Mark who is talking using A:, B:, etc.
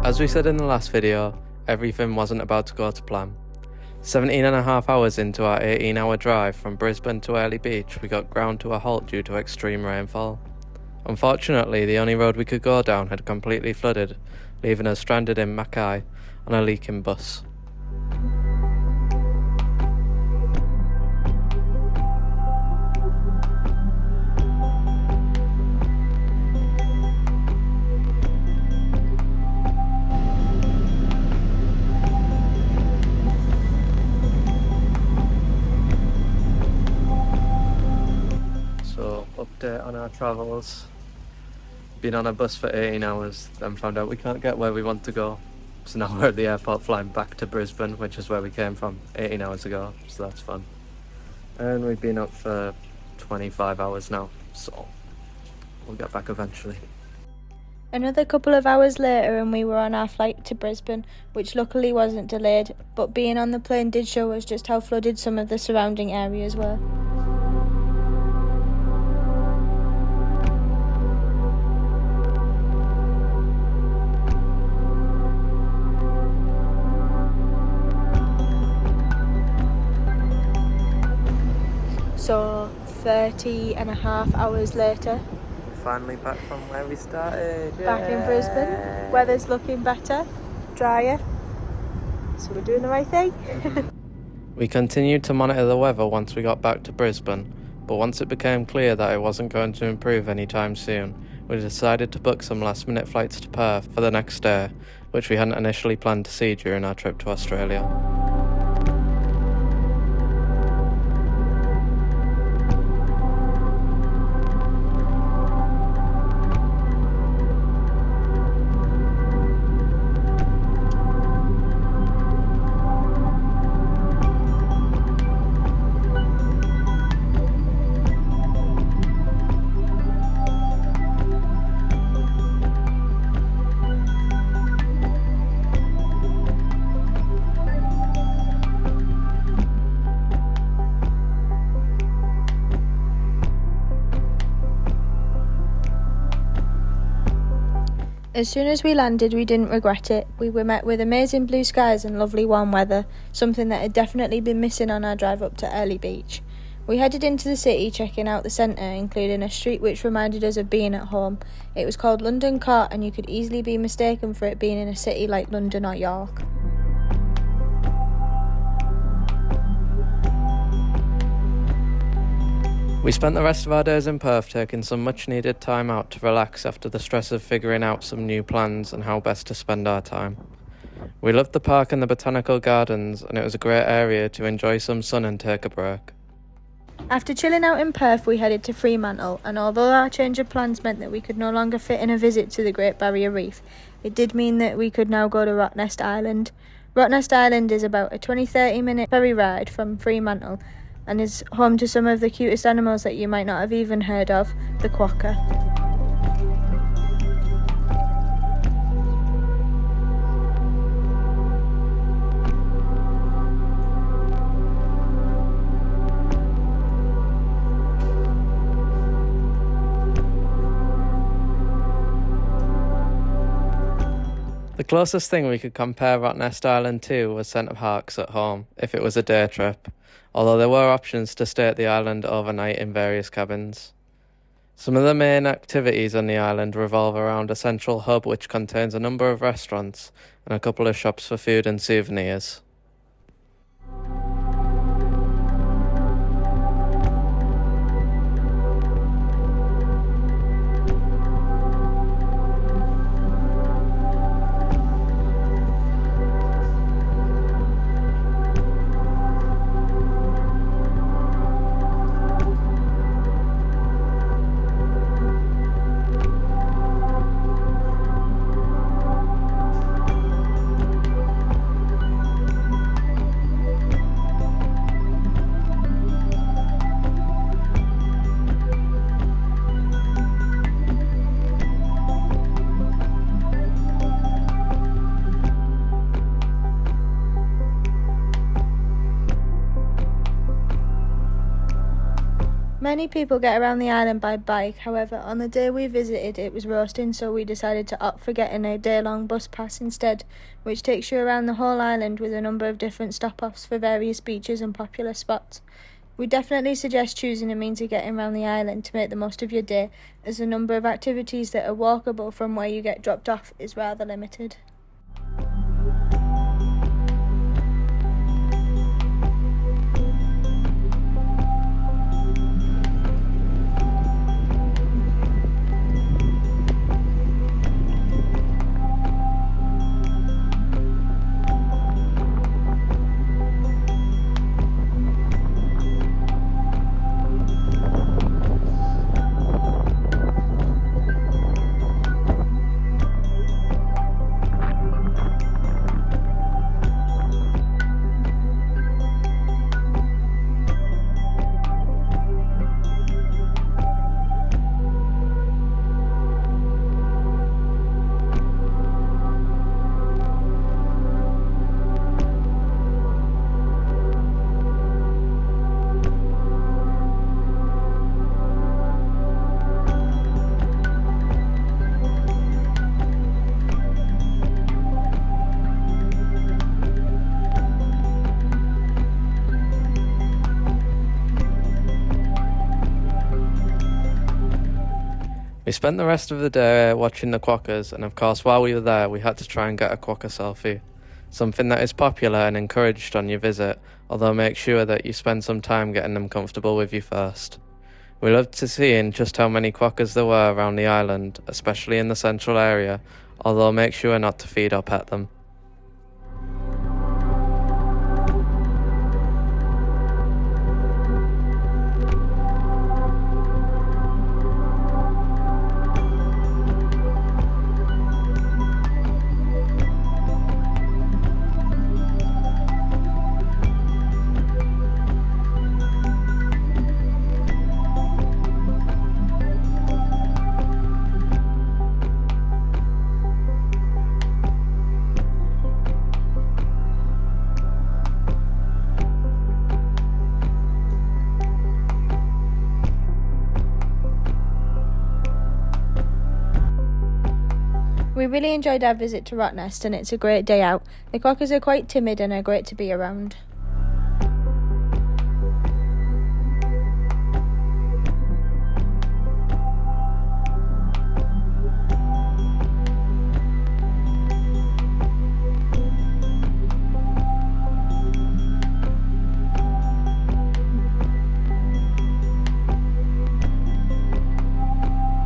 A: As we said in the last video, everything wasn't about to go to plan. 17.5 hours into our 18-hour drive from Brisbane to Early Beach, we got ground to a halt due to extreme rainfall. Unfortunately, the only road we could go down had completely flooded, leaving us stranded in Mackay on a leaking bus. So, update on our travels. Been on a bus for 18 hours, then found out we can't get where we want to go. So now we're at the airport flying back to Brisbane, which is where we came from 18 hours ago, so that's fun. And we've been up for 25 hours now, so we'll get back eventually.
B: Another couple of hours later and we were on our flight to Brisbane, which luckily wasn't delayed, but being on the plane did show us just how flooded some of the surrounding areas were. So 30.5 hours later,
A: Finally back from where we started.
B: back in Brisbane. Weather's looking better, drier, so we're doing the right thing.
A: We continued to monitor the weather once we got back to Brisbane, but once it became clear that it wasn't going to improve anytime soon, we decided to book some last-minute flights to Perth for the next day, which we hadn't initially planned to see during our trip to Australia.
B: As soon as we landed, we didn't regret it. We were met with amazing blue skies and lovely warm weather, something that had definitely been missing on our drive up to Early Beach. We headed into the city, checking out the centre, including a street which reminded us of being at home. It was called London Court, and you could easily be mistaken for it being in a city like London or York.
A: We spent the rest of our days in Perth taking some much needed time out to relax after the stress of figuring out some new plans and how best to spend our time. We loved the park and the botanical gardens, and it was a great area to enjoy some sun and take a break.
B: After chilling out in Perth, we headed to Fremantle, and although our change of plans meant that we could no longer fit in a visit to the Great Barrier Reef, it did mean that we could now go to Rottnest Island. Rottnest Island is about a 20-30 minute ferry ride from Fremantle, and is home to some of the cutest animals that you might not have even heard of, the quokka.
A: The closest thing we could compare Rottnest Island to was Centre Parks at home, if it was a day trip, although there were options to stay at the island overnight in various cabins. Some of the main activities on the island revolve around a central hub which contains a number of restaurants and a couple of shops for food and souvenirs.
B: Many people get around the island by bike, however, on the day we visited it was roasting, so we decided to opt for getting a day-long bus pass instead, which takes you around the whole island with a number of different stop-offs for various beaches and popular spots. We definitely suggest choosing a means of getting around the island to make the most of your day, as the number of activities that are walkable from where you get dropped off is rather limited.
A: We spent the rest of the day watching the Quokkas, and of course while we were there we had to try and get a Quokka selfie, something that is popular and encouraged on your visit, although make sure that you spend some time getting them comfortable with you first. We loved to seeing just how many Quokkas there were around the island, especially in the central area, although make sure not to feed or pet them.
B: We really enjoyed our visit to Rottnest and it's a great day out. The Quokkas are quite timid and are great to be around.